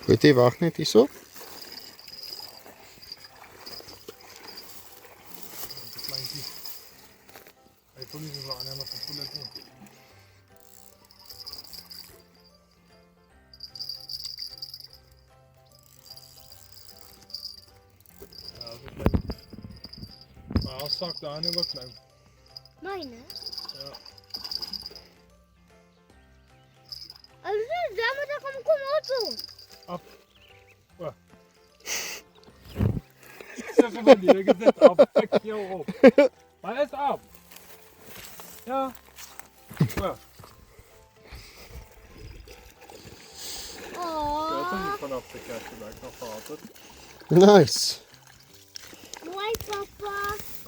Goed, die wacht net hierso. Hij kon niet zo aan hem als het niet. Ja, dat is leuk. Maar als zak daar nu wel klein. Meine? Ja. Also, damit da kommt Komodo. Ab. Ja. Zeg maar niet, ik zit af. Pek jou op. Maar hij is af. Ja. Ja. Oh, Dat is niet vanaf de kerstdag nog altijd. Nice. mooi papa.